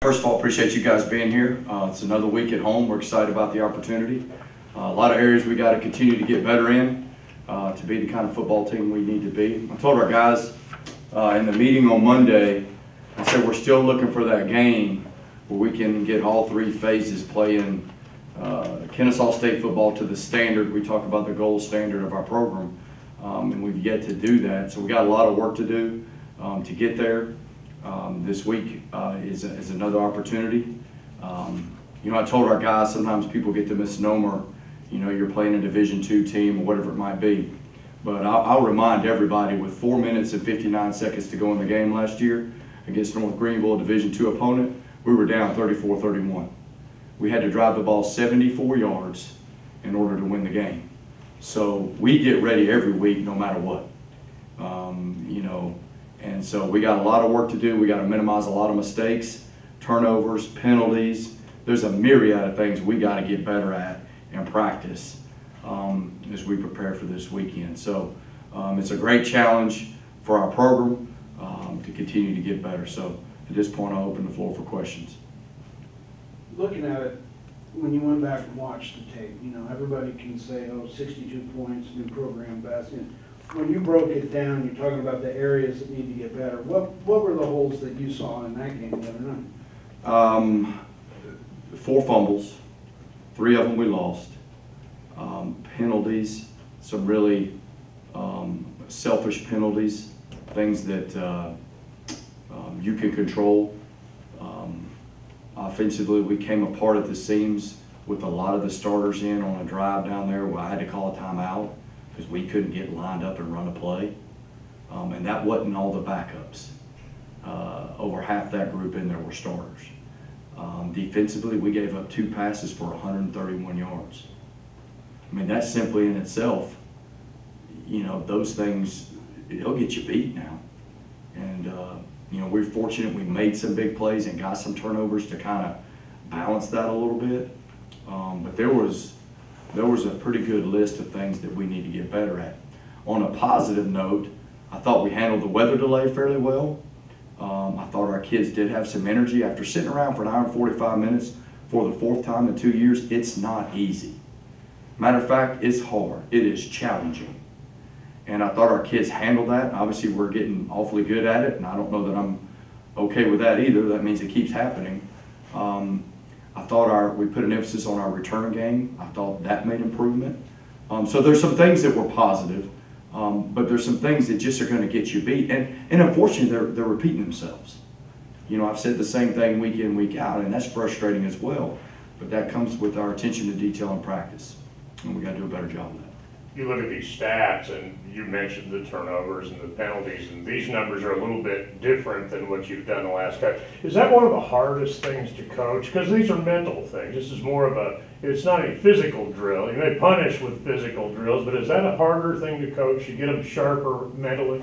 First of all, appreciate you guys being here. It's another week at home. We're excited about the opportunity. A lot of areas we got to continue to get better in to be the kind of football team we need to be. I told our guys in the meeting on Monday, I said we're still looking for that game where we can get all three phases playing Kennesaw State football to the standard. We talk about the gold standard of our program, and we've yet to do that. So we got a lot of work to do to get there. This week is another opportunity. You know, I told our guys sometimes people get the misnomer, you know, you're playing a Division II team or whatever it might be. But I'll remind everybody, with 4 minutes and 59 seconds to go in the game last year against North Greenville, a Division II opponent, we were down 34-31. We had to drive the ball 74 yards in order to win the game. So we get ready every week no matter what. You know, and so we got a lot of work to do. We got to minimize a lot of mistakes, turnovers, penalties. There's a myriad of things we got to get better at and practice as we prepare for this weekend. So it's a great challenge for our program to continue to get better. So at this point, I'll open the floor for questions. Looking at it, when you went back and watched the tape, you know, everybody can say, oh, 62 points, new program, best. When you broke it down, you're talking about the areas that need to get better. What were the holes that you saw in that game the other night? 4 fumbles, 3 of them we lost. Penalties, some really selfish penalties, things that you can control. Offensively, we came apart at the seams with a lot of the starters in on a drive down there where I had to call a timeout because we couldn't get lined up and run a play. And that wasn't all the backups. Over half that group in there were starters. Defensively, we gave up 2 passes for 131 yards. I mean, that simply in itself, you know, those things, it'll get you beat now. And, you know, we're fortunate we made some big plays and got some turnovers to kind of balance that a little bit. But there was a pretty good list of things that we need to get better at. On a positive note, I thought we handled the weather delay fairly well. I thought our kids did have some energy after sitting around for an hour and 45 minutes for the 4th time in 2 years. It's not easy. Matter of fact, it's hard. It is challenging. And I thought our kids handled that. Obviously, we're getting awfully good at it, and I don't know that I'm okay with that either. That means it keeps happening. I thought we put an emphasis on our return game. I thought that made improvement. So there's some things that were positive, but there's some things that just are going to get you beat. And unfortunately, they're repeating themselves. You know, I've said the same thing week in, week out, and that's frustrating as well. But that comes with our attention to detail and practice, and we got to do a better job of that. You look at these stats, and you mentioned the turnovers and the penalties, and these numbers are a little bit different than what you've done the last time. Is that one of the hardest things to coach? Because these are mental things. This is more of it's not a physical drill. You may punish with physical drills, but is that a harder thing to coach? You get them sharper mentally?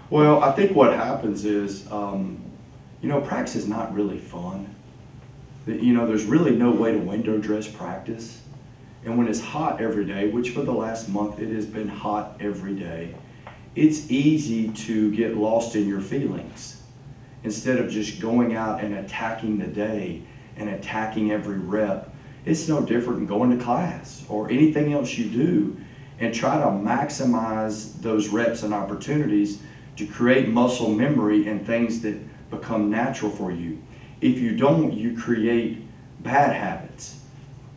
Well, I think what happens is, you know, practice is not really fun. You know, there's really no way to window dress practice. And when it's hot every day, which for the last month it has been hot every day, it's easy to get lost in your feelings instead of just going out and attacking the day and attacking every rep. It's no different than going to class or anything else you do, and try to maximize those reps and opportunities to create muscle memory and things that become natural for you. If you don't, you create bad habits.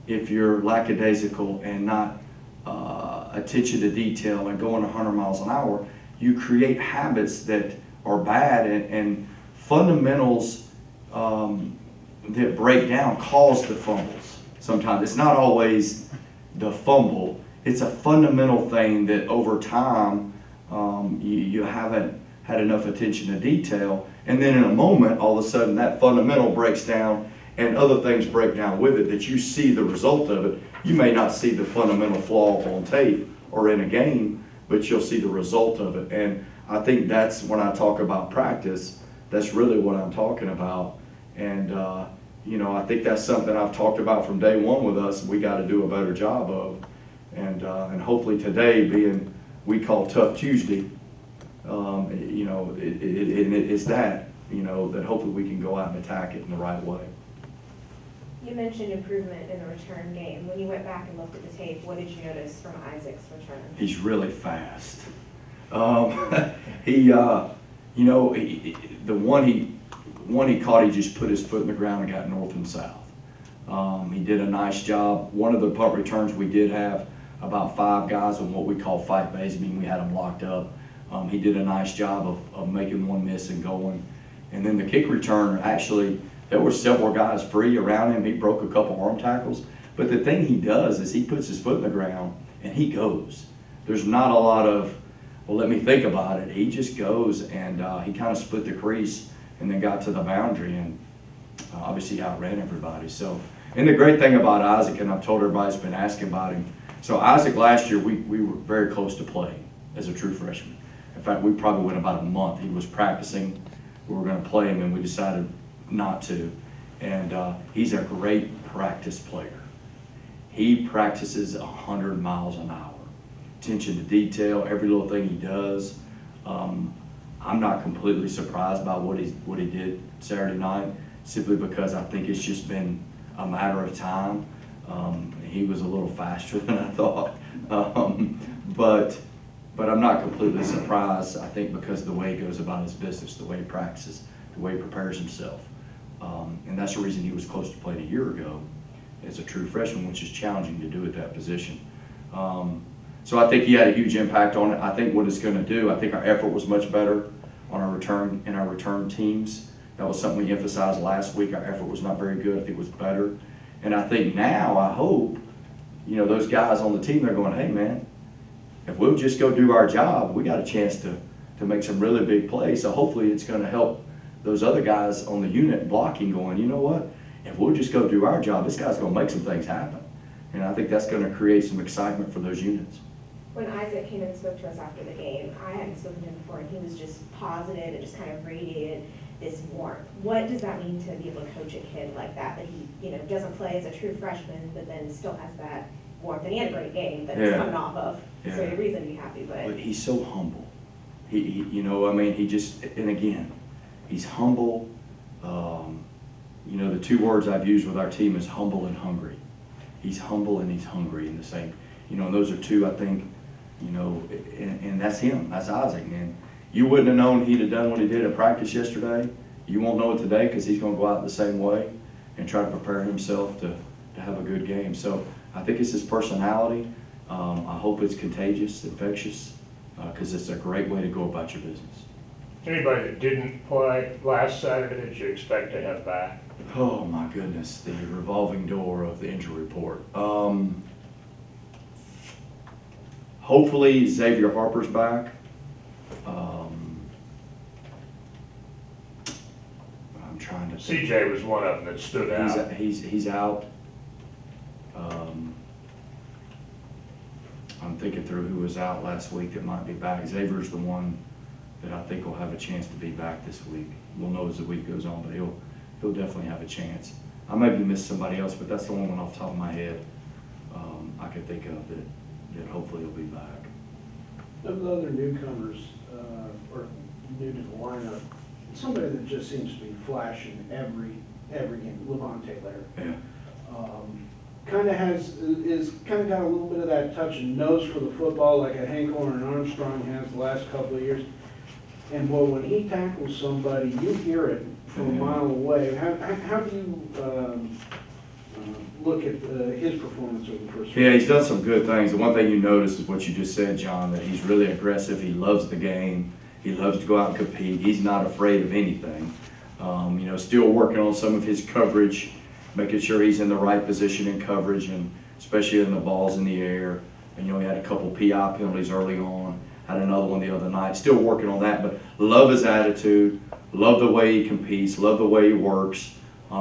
If you're lackadaisical and not attention to detail and going 100 miles an hour, you create habits that are bad, and fundamentals that break down cause the fumbles. Sometimes it's not always the fumble. It's a fundamental thing that over time you haven't had enough attention to detail, and then in a moment all of a sudden that fundamental breaks down and other things break down with it, that you see the result of it. You may not see the fundamental flaw on tape or in a game, but you'll see the result of it. And I think that's when I talk about practice, that's really what I'm talking about. And you know, I think that's something I've talked about from day one with us, we got to do a better job of. And hopefully today, being we call Tough Tuesday, you know, it's that. you know, that hopefully we can go out and attack it in the right way. You mentioned improvement in the return game. When you went back and looked at the tape, what did you notice from Isaac's return? He's really fast. You know, the one he caught, he just put his foot in the ground and got north and south. He did a nice job. One of the punt returns, we did have about 5 guys on what we call fight base, meaning we had them locked up. He did a nice job of making one miss and going. And then the kick return, actually, there were several guys free around him. He broke a couple arm tackles. But the thing he does is he puts his foot in the ground and he goes. There's not a lot of, well, let me think about it. He just goes, and he kind of split the crease and then got to the boundary and obviously outran everybody. So, and the great thing about Isaac, and I've told everybody that's been asking about him, so Isaac last year, we were very close to playing as a true freshman. In fact, we probably went about a month. He was practicing. We were going to play him, and we decided not to. And he's a great practice player. He practices 100 miles an hour. Attention to detail, every little thing he does. I'm not completely surprised by what he did Saturday night, simply because I think it's just been a matter of time. He was a little faster than I thought, but I'm not completely surprised. I think because of the way he goes about his business, the way he practices, the way he prepares himself, and that's the reason he was close to playing a year ago as a true freshman, which is challenging to do at that position. So I think he had a huge impact on it. I think what it's going to do, I think our effort was much better on our return teams. That was something we emphasized last week. Our effort was not very good. I think it was better. And I think now, I hope, you know, those guys on the team, they're going, hey, man, if we'll just go do our job, we got a chance to make some really big plays. So hopefully it's going to help those other guys on the unit blocking going, you know what, if we'll just go do our job, this guy's going to make some things happen. And I think that's going to create some excitement for those units. When Isaac came and spoke to us after the game, I hadn't spoken to him before, and he was just positive and just kind of radiated this warmth. What does that mean to be able to coach a kid like that he, you know, doesn't play as a true freshman, but then still has that warmth? And he had a great game that he's coming off of, so you have reason to be happy. But he's so humble. He you know, I mean, he just, and again, he's humble. You know, the 2 words I've used with our team is humble and hungry. He's humble and he's hungry in the same, you know, and those are 2, I think, you know, and that's him, that's Isaac, man. You wouldn't have known he'd have done what he did at practice yesterday. You won't know it today because he's going to go out the same way and try to prepare himself to have a good game. So I think it's his personality. I hope it's contagious, infectious, because it's a great way to go about your business. Anybody that didn't play last Saturday that you expect to have back? Oh my goodness, the revolving door of the injury report. Hopefully Xavier Harper's back. I'm trying to think. CJ was one of them that stood out. He's out. I'm thinking through who was out last week that might be back. Xavier's the one that I think will have a chance to be back this week. We'll know as the week goes on, but he'll definitely have a chance. I maybe missed somebody else, but that's the only one off the top of my head I could think of that hopefully will be back. Of the other newcomers, or new to the lineup, somebody that just seems to be flashing every game, Levante Lair. Yeah. Kind of got a little bit of that touch and nose for the football like a Hank and Armstrong has the last couple of years. And well, when he tackles somebody, you hear it from a mile away. How do you look at his performance over the first week? Yeah, he's done some good things. The one thing you notice is what you just said, John, that he's really aggressive. He loves the game. He loves to go out and compete. He's not afraid of anything. You know, still working on some of his coverage, making sure he's in the right position in coverage, and especially in the balls in the air. And, you know, he had a couple PI penalties early on, had another one the other night. Still working on that, but love his attitude, love the way he competes, love the way he works.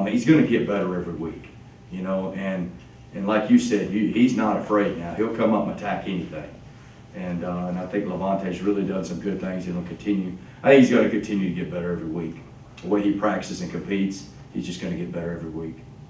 He's going to get better every week, you know, and like you said, he's not afraid now. He'll come up and attack anything. And I think Levante's really done some good things, and he'll continue. I think he's going to continue to get better every week. The way he practices and competes, he's just going to get better every week.